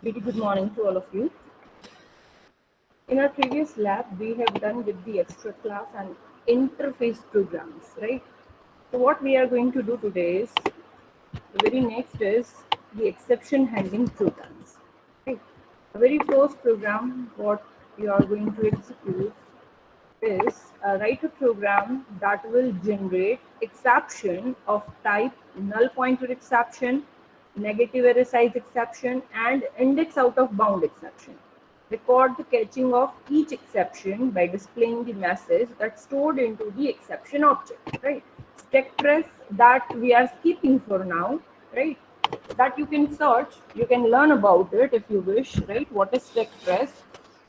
Very good morning to all of you. In our previous lab, we have done with the extra class and interface programs, right? So what we are going to do today is, the very next is the exception handling programs. Okay. The very first program, what you are going to execute is write a program that will generate exception of type null pointer exception, negative array size exception, and index out of bound exception. Record the catching of each exception by displaying the message that's stored into the exception object, right? Stack trace that we are skipping for now, right? That you can search, you can learn about it if you wish, right? What is stack trace?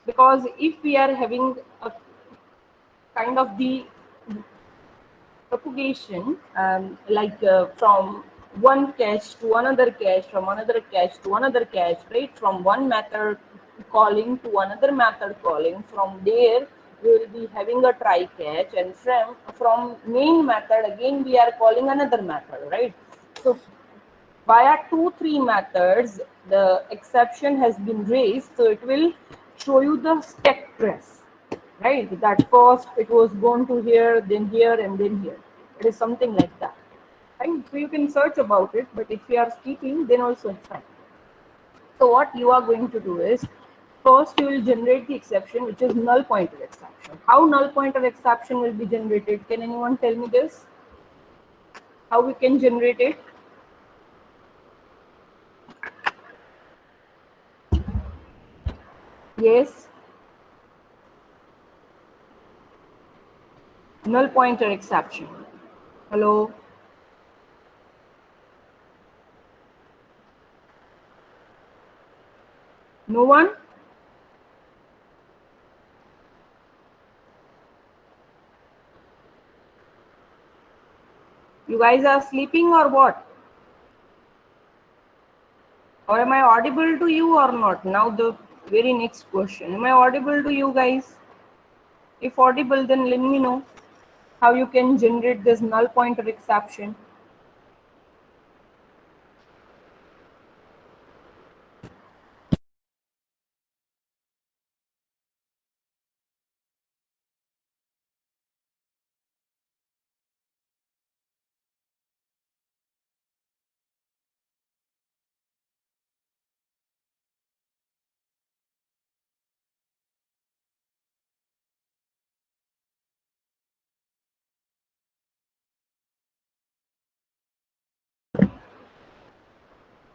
Because if we are having a kind of the propagation, from one cache to another cache, from another cache to another cache, right? From one method calling to another method calling. From there, we will be having a try catch, and from main method again we are calling another method, right? So via 2 3 methods, the exception has been raised, so it will show you the stack trace, right? That first it was going to here, then here, and then here. It is something like that, right? So you can search about it, but if you are skipping, then also it's fine. So what you are going to do is, first you will generate the exception, which is null pointer exception. How null pointer exception will be generated? Can anyone tell me this? How we can generate it? Yes. Null pointer exception. Hello? No one? You guys are sleeping or what? Or am I audible to you or not? Now the very next question. Am I audible to you guys? If audible, then let me know how you can generate this null pointer exception.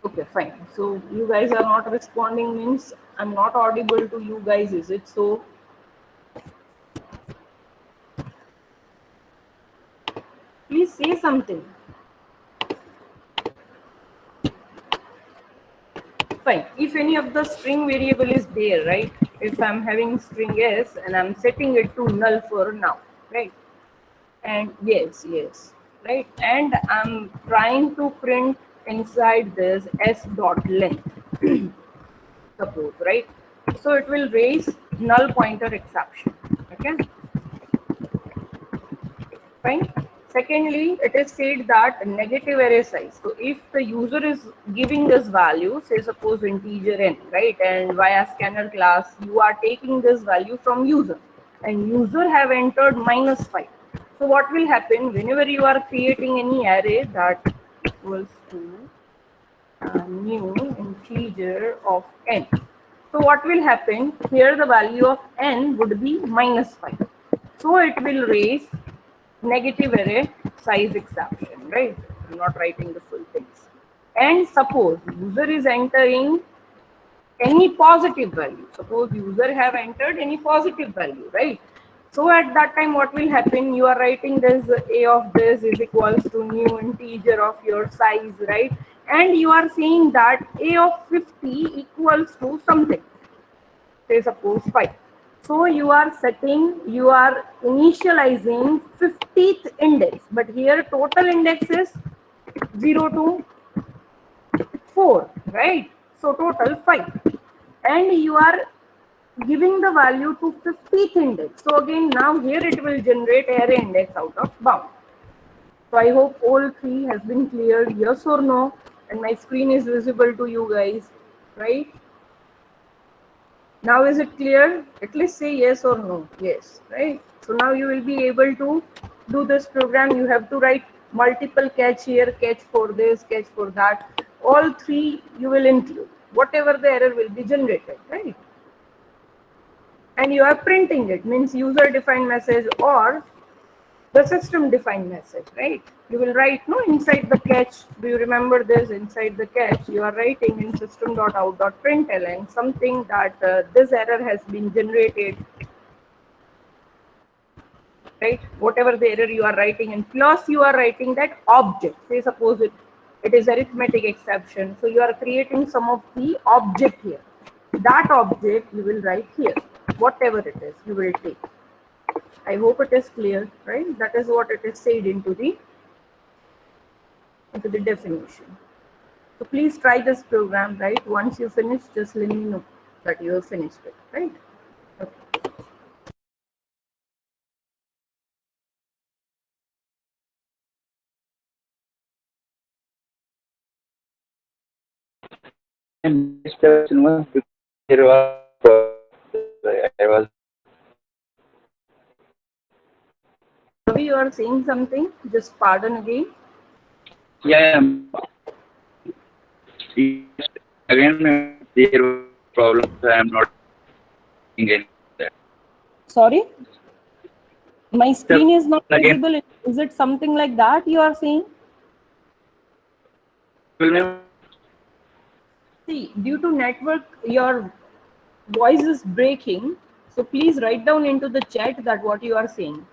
Okay, fine. So you guys are not responding means I'm not audible to you guys, is it? So please say something. Fine. If any of the string variable is there, right? If I'm having string s and I'm setting it to null for now, right? And yes, right? And I'm trying to print inside this s dot length, suppose, right? So it will raise null pointer exception. Okay, fine. Secondly, it is said that negative array size. So if the user is giving this value, say suppose integer n, right, and via scanner class you are taking this value from user, and user have entered -5. So what will happen whenever you are creating any array that equals to new integer of n? So what will happen here? The value of n would be -5. So it will raise negative array size exception, right? I'm not writing the full things. And suppose user is entering any positive value. Suppose user have entered any positive value, right? So at that time, what will happen? You are writing this a of this is equals to new integer of your size, right? And you are saying that a of 50 equals to something. Say suppose 5. So you are setting, you are initializing 50th index, but here total index is 0 to 4, right? So total 5. And you are giving the value to 50th index. So again, now here it will generate array index out of bound. So I hope all three has been cleared, yes or no, and my screen is visible to you guys, right? Now is it clear? At least say yes or no. Yes, right? So now you will be able to do this program. You have to write multiple catch here, catch for this, catch for that. All three you will include. Whatever the error will be generated, right? And you are printing it, means user defined message or the system defined message, right? You will write no inside the catch. Do you remember this? Inside the catch you are writing in system.out.println something that this error has been generated, right? Whatever the error you are writing, and plus you are writing that object. Say suppose it is arithmetic exception, so you are creating some of the object here. That object you will write here, whatever it is you will take. I hope it is clear, right? That is what it is said into the definition. So please try this program, right? Once you finish, just let me know that you have finished it, right? Okay. And this question was because there was I was Ravi, you are saying something? Just pardon again. yeah, yes, again there was problem. So I am not getting any that. Sorry, my So screen is not again, visible. Is it something like that you are saying? will See, due to network, your voice is breaking. So please write down into the chat that what you are saying.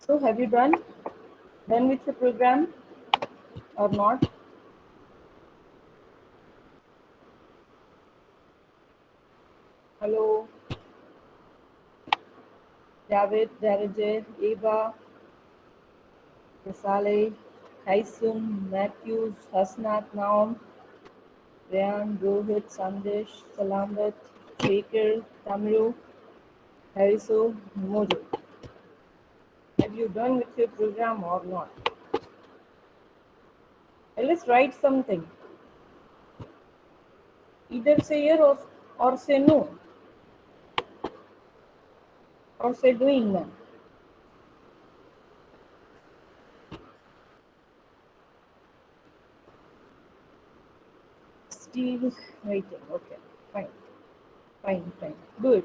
So have you done with the program or not? Hello, David, Darajay, Eva, Rasale, Tyson, Matthews, Hasnat, Naum, Ryan, Rohit, Sandesh, Salamat, Shaker, Tamru, Hariso, Mojo. Have you done with your program or not? Let's write something. Either say yes or say no, or say doing none. Still writing. Okay, fine, fine, fine. Good.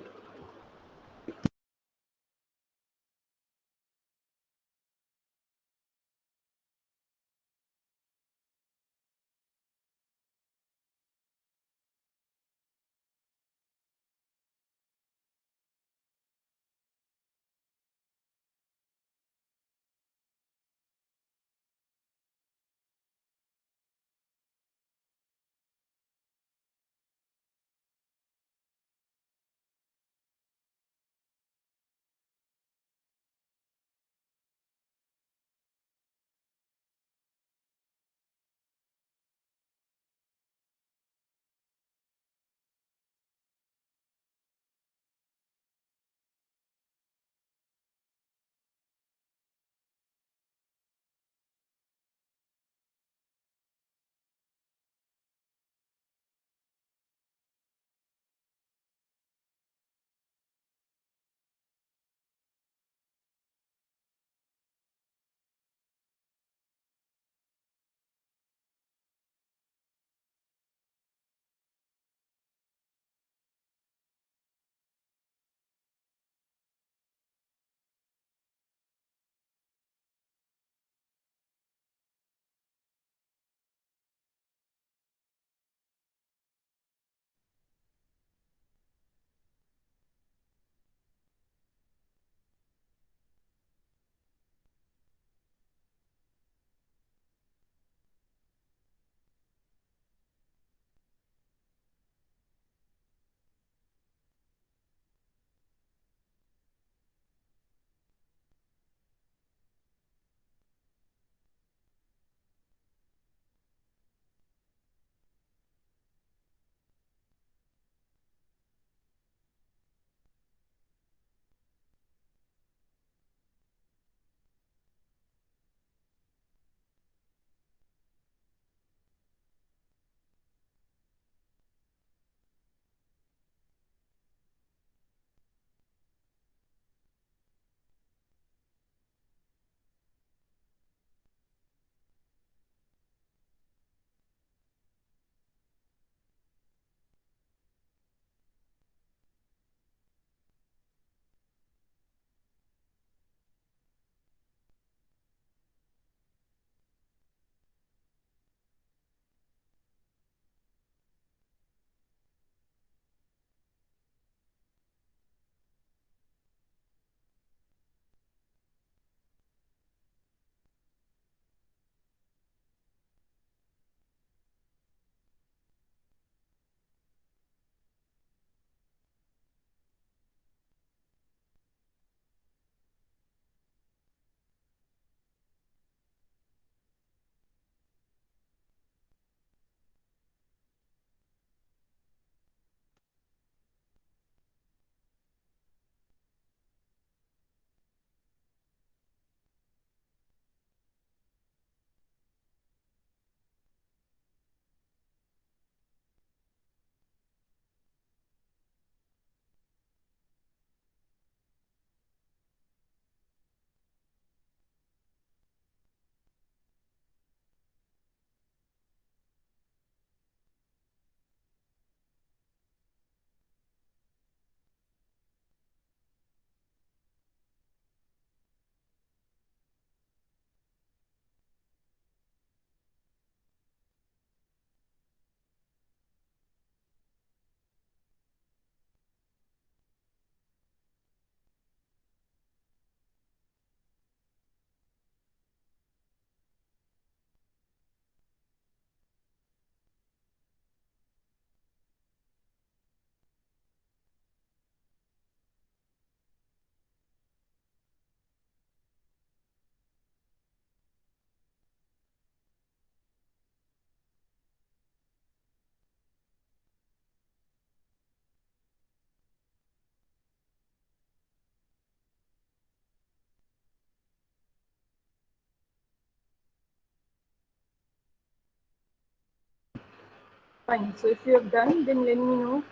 Fine. So if you have done, then let me know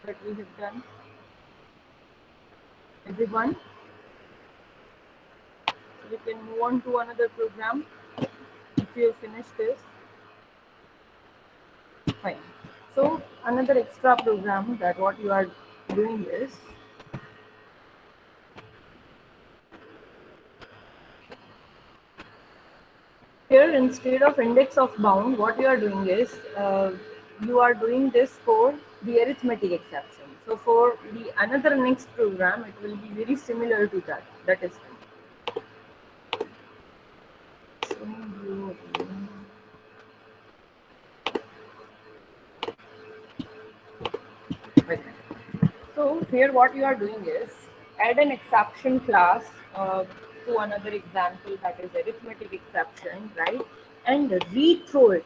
that we have done. Everyone, so we can move on to another program if you have finished this. Fine. So another extra program that what you are doing is here instead of index of bound, what you are doing is you are doing this for the arithmetic exception. So for the another next program, it will be very similar to that. That is fine. So here what you are doing is add an exception class to another example, that is arithmetic exception, right? And rethrow it.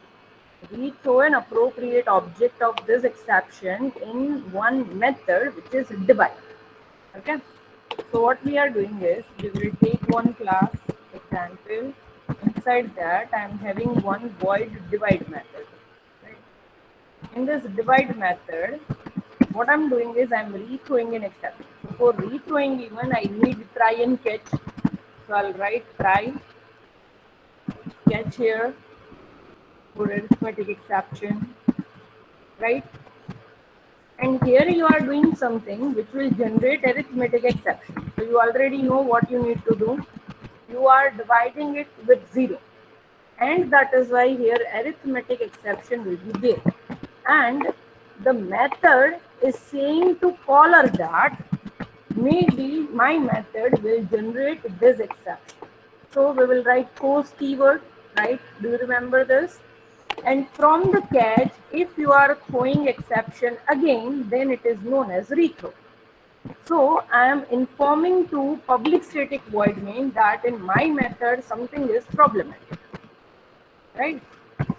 Rethrow an appropriate object of this exception in one method, which is divide. Okay. So what we are doing is we will take one class example. Inside that I am having one void divide method. Right? In this divide method, what I'm doing is I'm rethrowing an exception. So for rethrowing even I need try and catch. So I'll write try catch here for arithmetic exception, right? And here you are doing something which will generate arithmetic exception. So you already know what you need to do. You are dividing it with 0. And that is why here arithmetic exception will be there. And the method is saying to caller that maybe my method will generate this exception. So we will write post keyword, right? Do you remember this? And from the catch, if you are throwing exception again, then it is known as rethrow. So I am informing to public static void main that in my method something is problematic, right?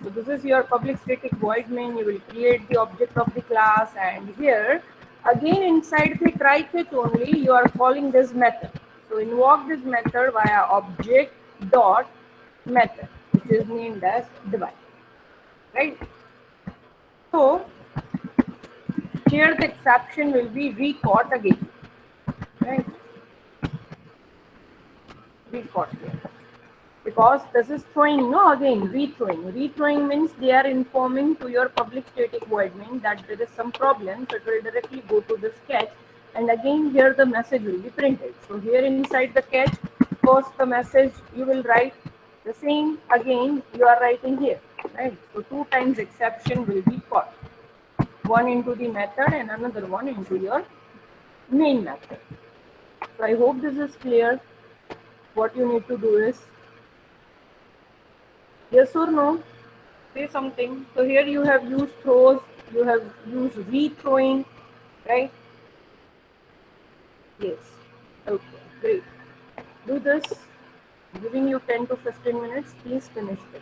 So this is your public static void main. You will create the object of the class, and here again inside the try catch only you are calling this method. So invoke this method via object dot method, which is named as divide, right? So here the exception will be recaught again, right? Recaught here. Because this is throwing, no, again rethrowing means they are informing to your public static void main that there is some problem, so it will directly go to this catch, and again here the message will be printed. So here inside the catch, first the message you will write the same, again you are writing here, right? So two times exception will be caught, one into the method and another one into your main method. So I hope this is clear. What you need to do is yes or no, say something. So here you have used throws, you have used rethrowing, right? Yes. Okay, great. Do this. Giving you 10 to 15 minutes. Please finish this.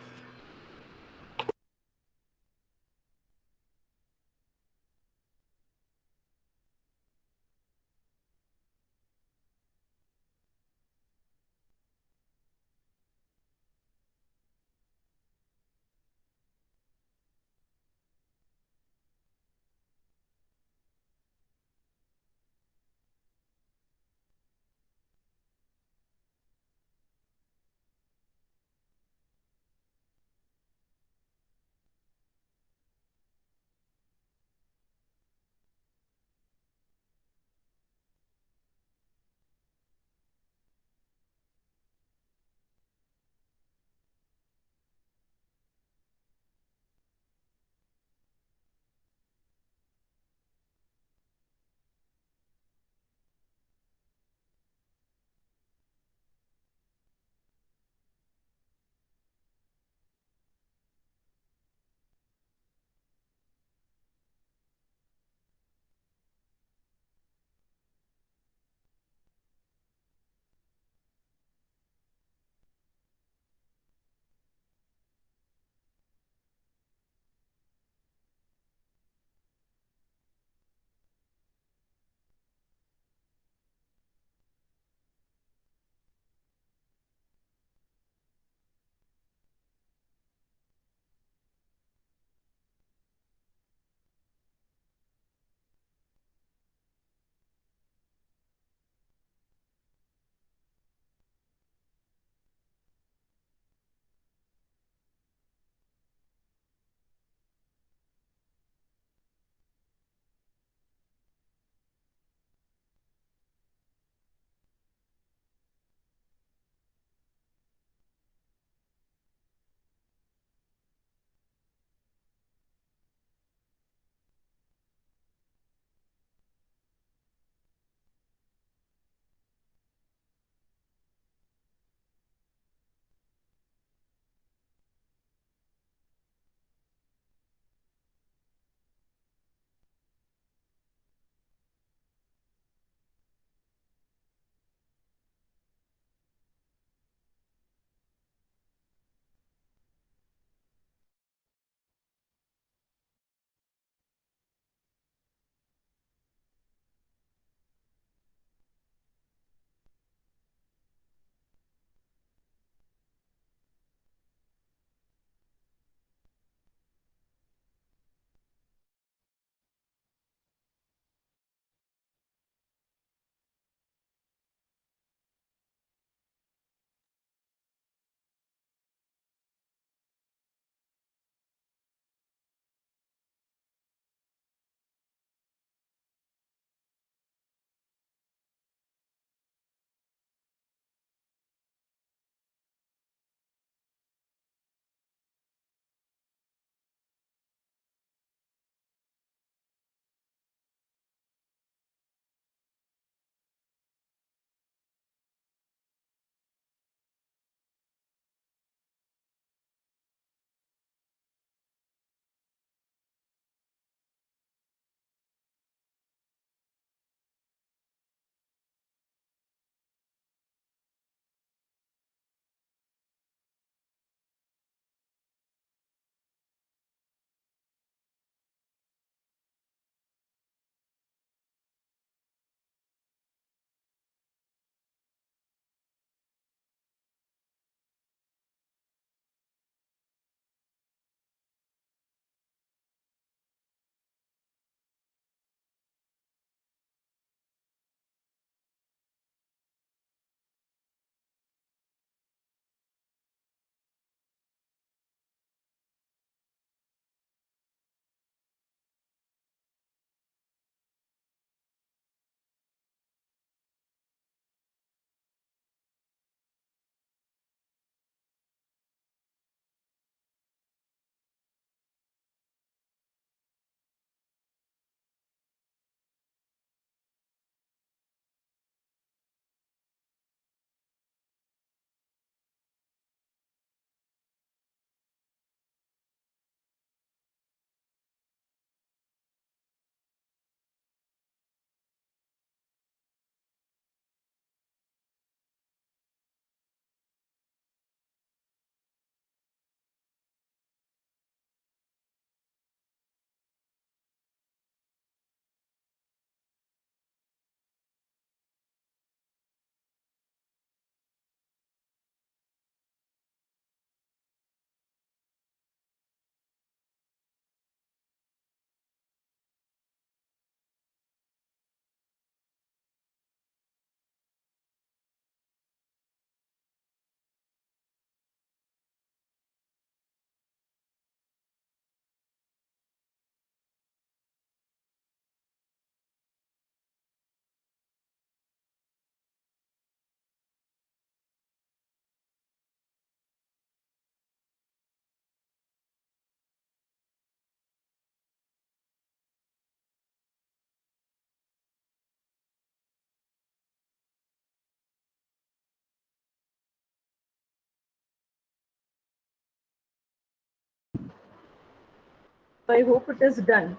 So I hope it is done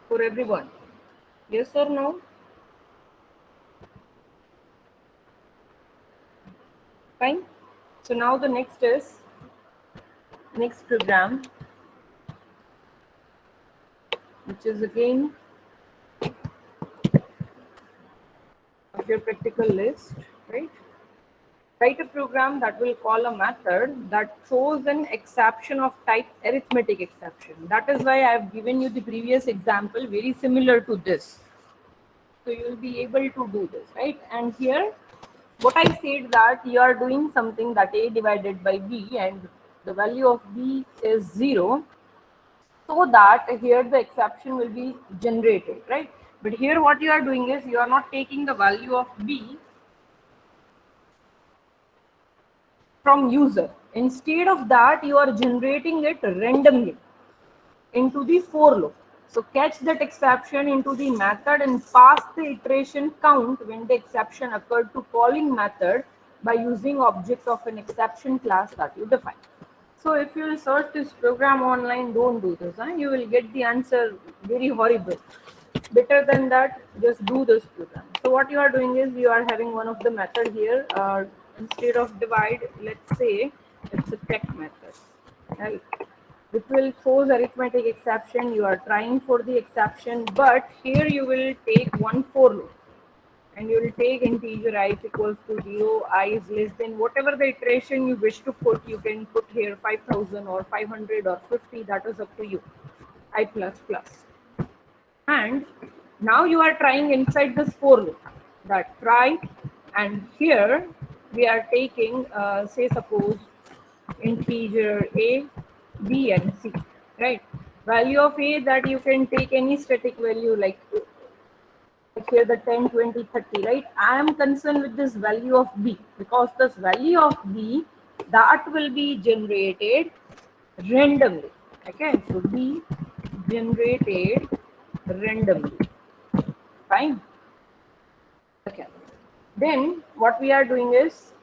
for everyone. Yes or no? Fine. So now the next program, which is again of your practical list, right? Write a program that will call a method that throws an exception of type arithmetic exception. That is why I have given you the previous example very similar to this. So you will be able to do this, right? And here, what I said that you are doing something that a divided by b and the value of b is 0, so that here the exception will be generated, right? But here what you are doing is you are not taking the value of b from user. Instead of that, you are generating it randomly into the for loop. So catch that exception into the method and pass the iteration count when the exception occurred to calling method by using object of an exception class that you define. So if you will search this program online, don't do this. You will get the answer very horrible. Better than that, just do this program. So what you are doing is you are having one of the method here. Instead of divide, let's say it's a check method, right? Which will throws arithmetic exception. You are trying for the exception, but here you will take one for loop and you will take integer I is equals to 0, I is less than whatever the iteration you wish to put. You can put here 5000 or 500 or 50, that is up to you. I plus plus. And now you are trying inside this for loop, that try, and here we are taking say suppose integer a, b and c, right? Value of a, that you can take any static value like here the 10, 20, 30, right? I am concerned with this value of b because this value of b that will be generated randomly. Okay, so b generated randomly. Fine. Okay. Then what we are doing is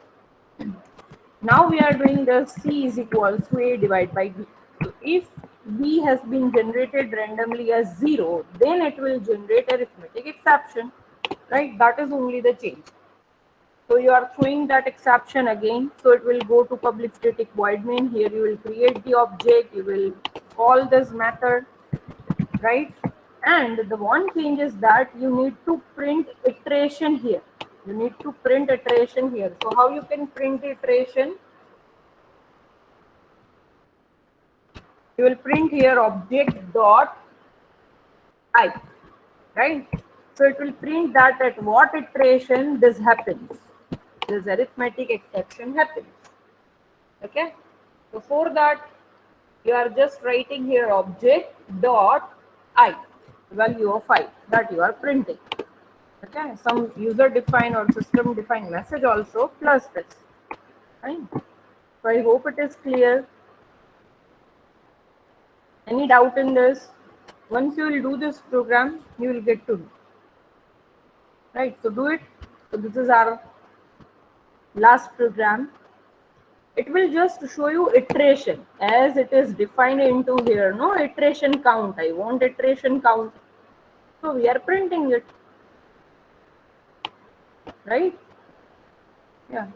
now we are doing the c is equals to a divided by b. So if b has been generated randomly as 0, then it will generate arithmetic exception, right? That is only the change. So you are throwing that exception again. So it will go to public static void main. Here you will create the object. You will call this method, right? And the one change is that you need to print iteration here. You need to print iteration here. So how you can print iteration? You will print here object dot I, right? So it will print that at what iteration this happens. This arithmetic exception happens. Okay. So for that, you are just writing here object dot I, value of I that you are printing. Okay, some user defined or system defined message also plus this. Fine. So I hope it is clear. Any doubt in this? Once you will do this program, you will get to know. Right, so do it. So this is our last program. It will just show you iteration as it is defined into here. No iteration count. I want iteration count. So we are printing it. Right? Yeah.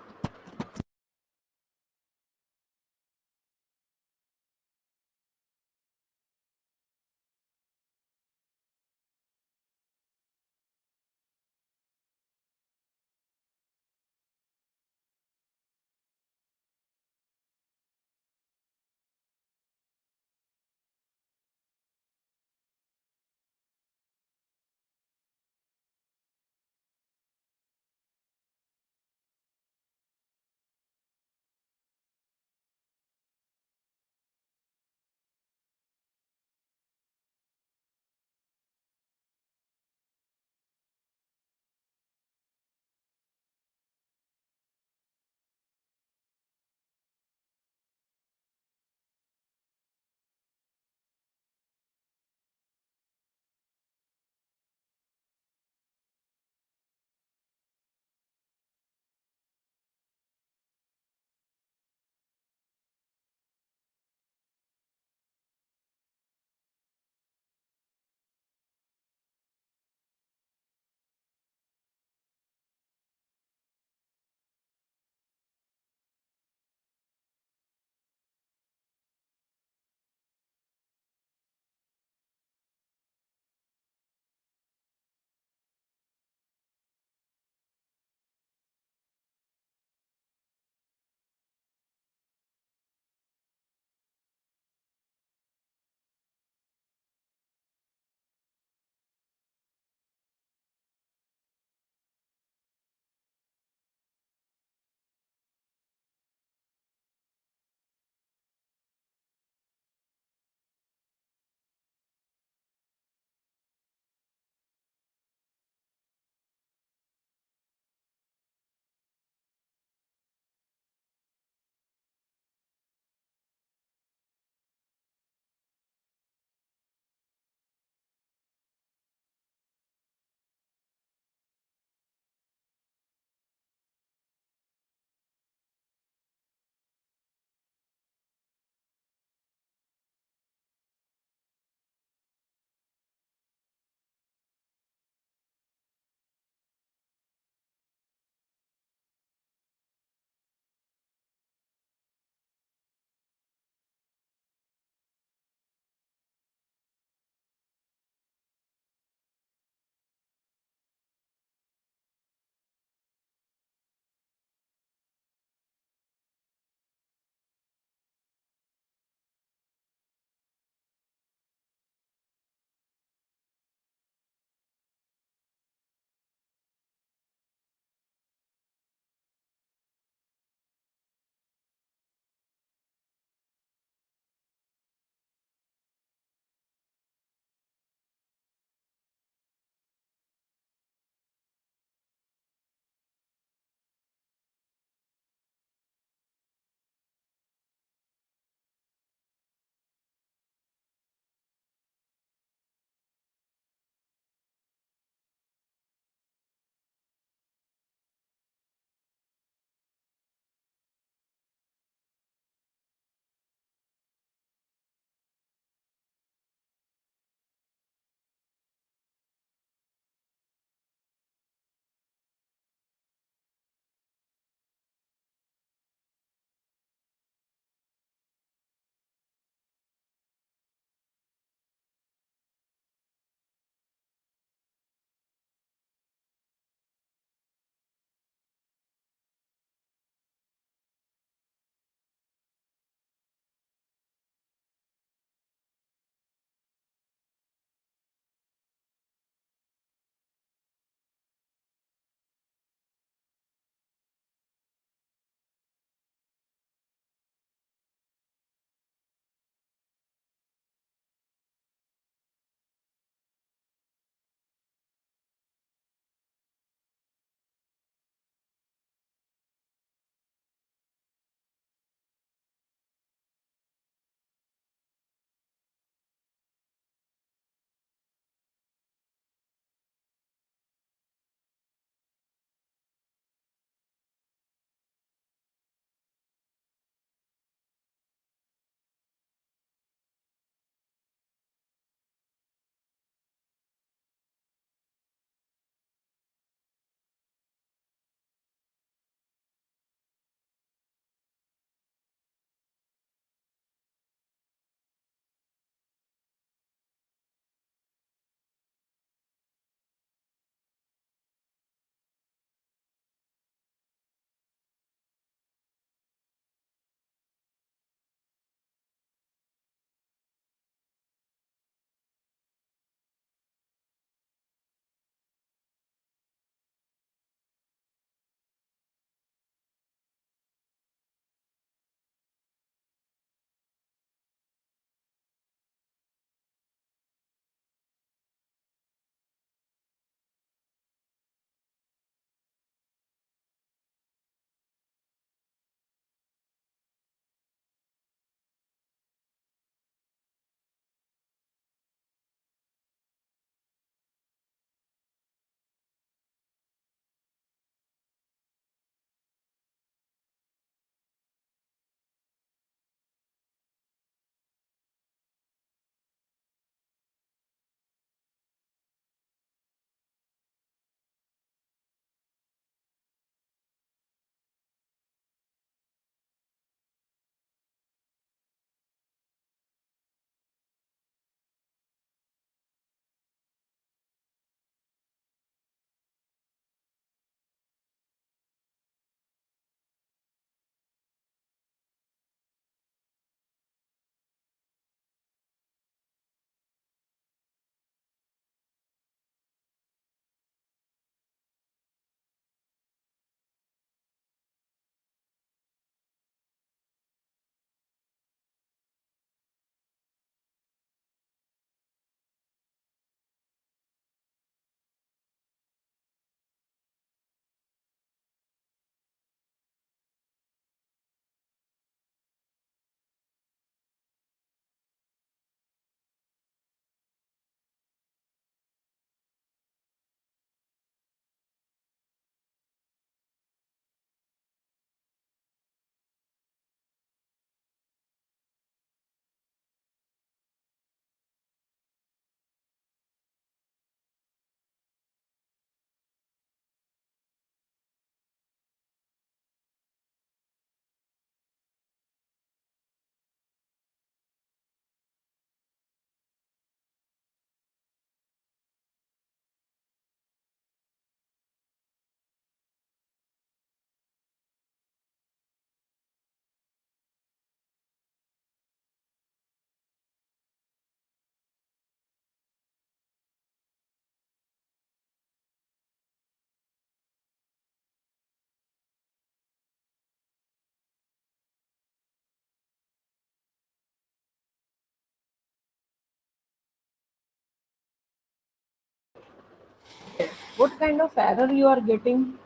What kind of error you are getting?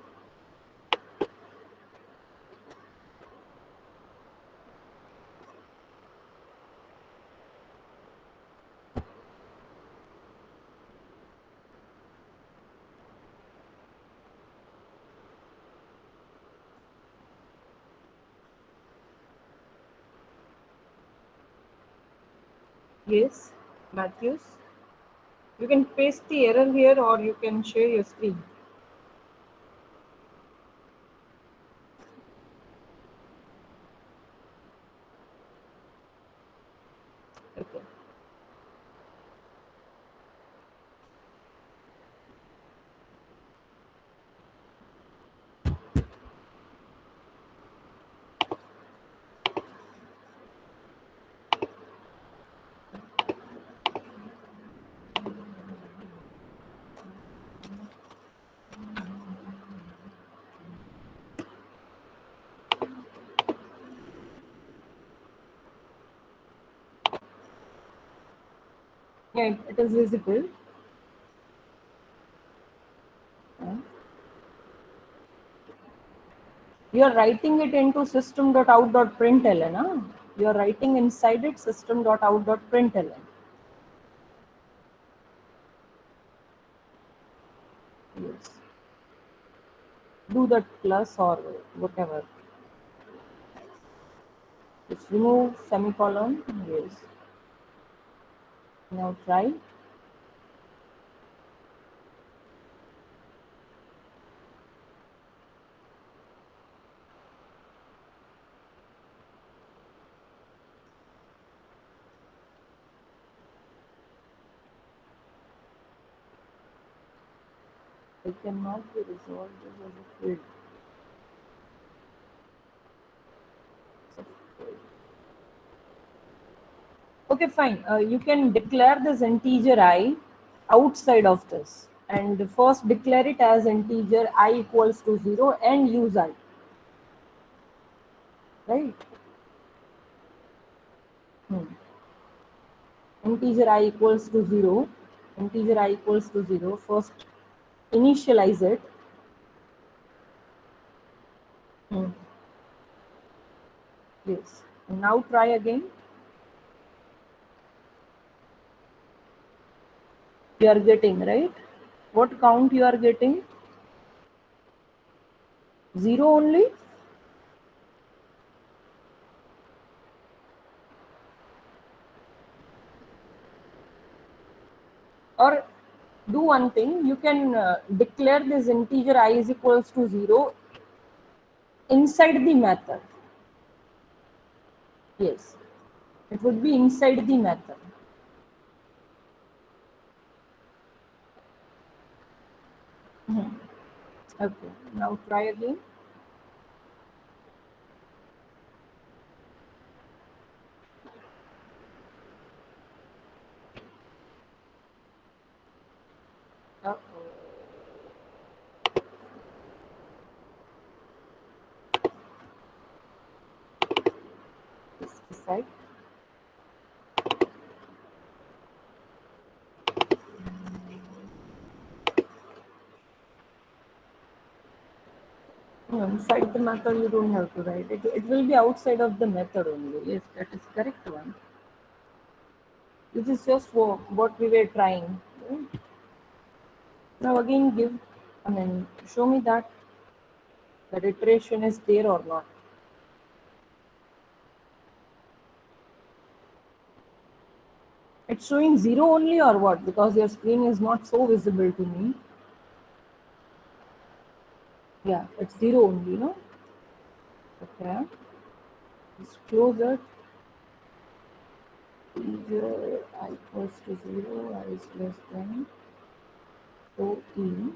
Yes, Matthews. You can paste the error here or you can share your screen. Okay. Yeah, it is visible. Yeah. You are writing it into system.out.println. Huh? You are writing inside it system.out.println. Yes. Do that plus or whatever. Just remove semicolon. Yes. Now try. It cannot be resolved as a field. Okay, fine. You can declare this integer I outside of this. And first declare it as integer I equals to 0 and use I. Right? Hmm. Integer I equals to 0. Integer I equals to 0. First initialize it. Hmm. Yes. And now try again. You are getting, right? What count you are getting? 0 only? Or do one thing, you can declare this integer I is equals to 0 inside the method. Yes, it would be inside the method. Mhm. Okay, now try again. Uh, this side. No, inside the method you don't have to write it. It will be outside of the method only. Yes, that is correct one. This is just for what we were trying. Right? Now again give, show me that the iteration is there or not. It's showing 0 only or what? Because your screen is not so visible to me. Yeah, it's 0 only, no? Okay. Just close it. 0 I equals to 0, I is less than 4e.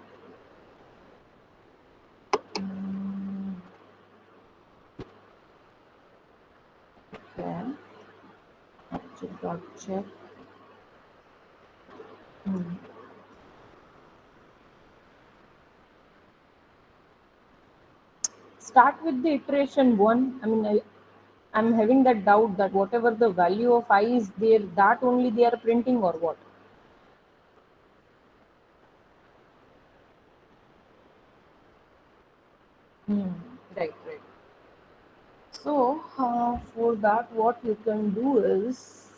Okay. Object dot check. Hmm. Start with the iteration 1. I'm having that doubt that whatever the value of I is there, that only they are printing or what? Hmm. Right, right. So, for that, what you can do is,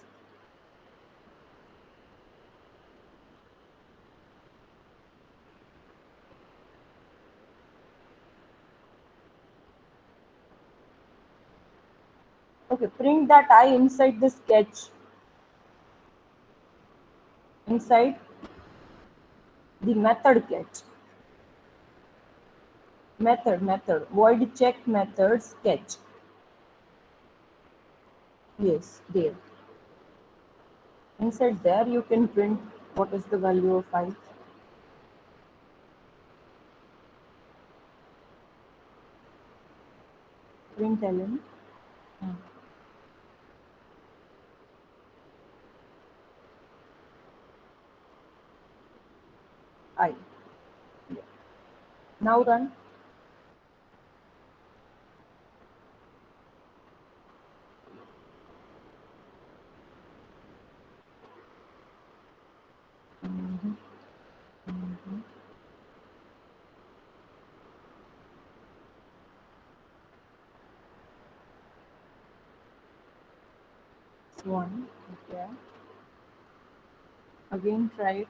okay, print that I inside the sketch, inside the method catch, void check method sketch. Yes, there. Inside there, you can print what is the value of I. Print ln. I. Yeah. Now run. It's one. Okay. Again, try it.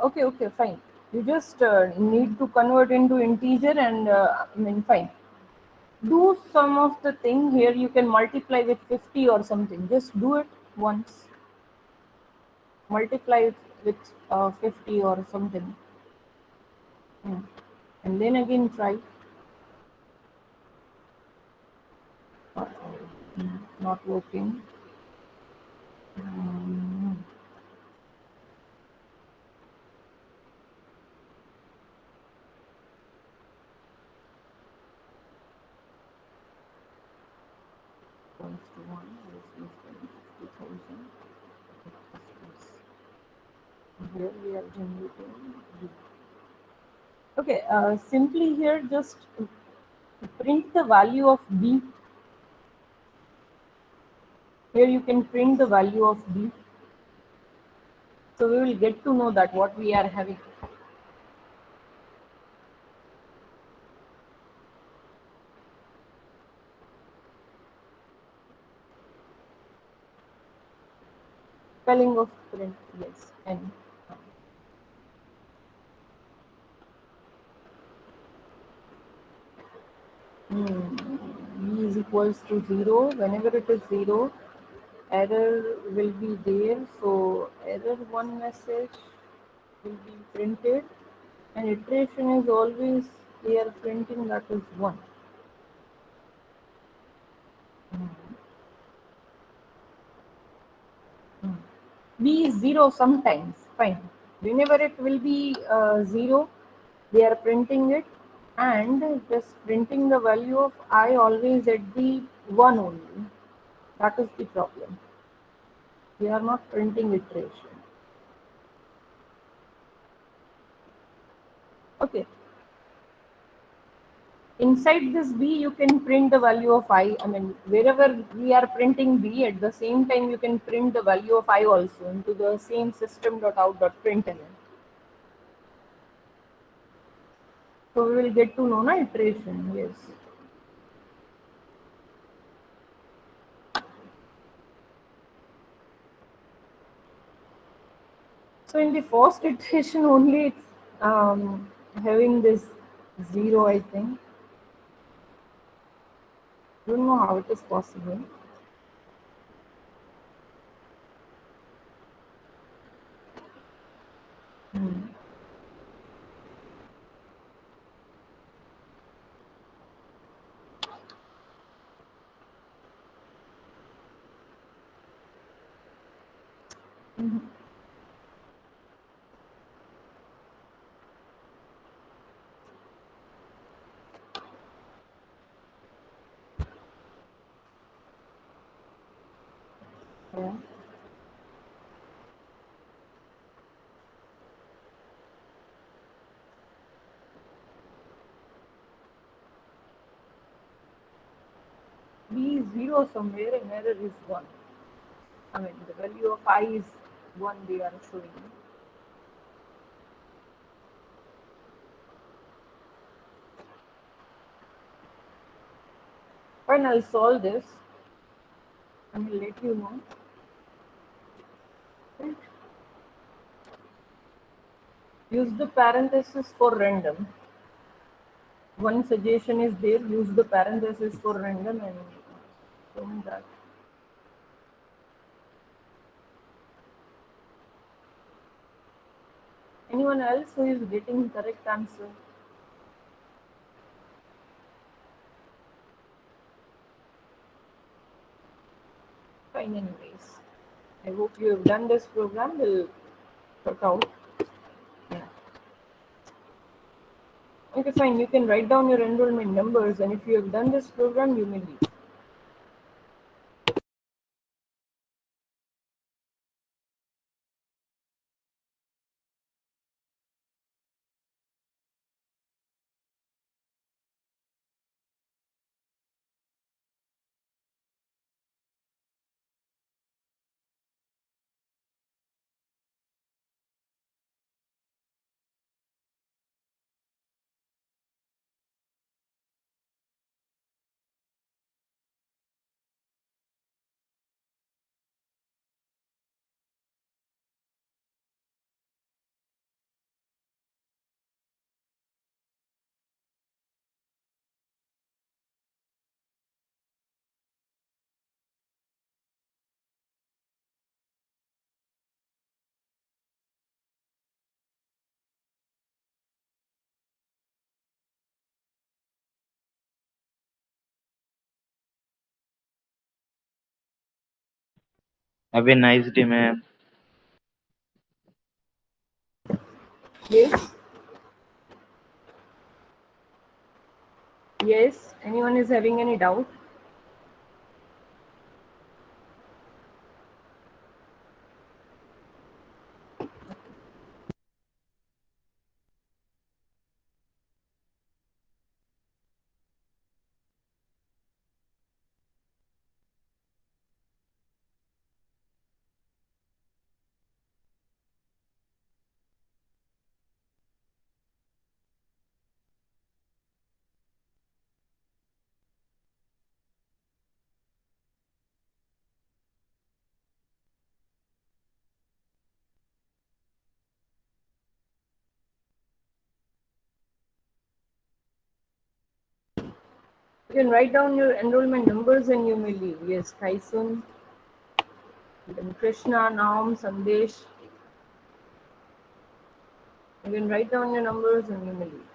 Okay, okay, fine. You just need to convert into integer and I mean, fine. Do some of the thing here. You can multiply with 50 or something. Just do it once. Multiply it with 50 or something. Hmm. And then again try. Uh, Not working. Hmm. Equals to 1. This is 50,000. Here we are generating. Okay, simply here just print the value of b. Here you can print the value of b. So we will get to know that what we are having. Spelling of print, yes, n. B is equals to 0. Whenever it is 0, error will be there. So error one message will be printed, and iteration is always they are printing that is 1. B is 0 sometimes, fine. Whenever it will be 0, they are printing it, and just printing the value of I always at the 1 only. That is the problem. They are not printing iteration. Okay. Inside this B, you can print the value of I. I mean, wherever we are printing B, at the same time, you can print the value of I also into the same system.out.println. So we will get to know na iteration. Yes. So in the first iteration only, it's having this 0, I think. Don't know how it is possible. Yeah. B is 0 somewhere and error is 1. I mean, the value of I is 1 they are showing. Fine, I'll solve this and will let you know. Right. Use the parenthesis for random. One suggestion is there, use the parenthesis for random and show me that. Anyone else who is getting correct answer? Fine, anyways. I hope you have done this program. Will work out. Yeah. Okay, fine. You can write down your enrollment numbers, and if you have done this program, you may leave. Have a nice day, ma'am. Yes. Yes. Anyone is having any doubt? You can write down your enrollment numbers and you may leave. Yes, Tyson, then Krishna, Naam, Sandesh. You can write down your numbers and you may leave.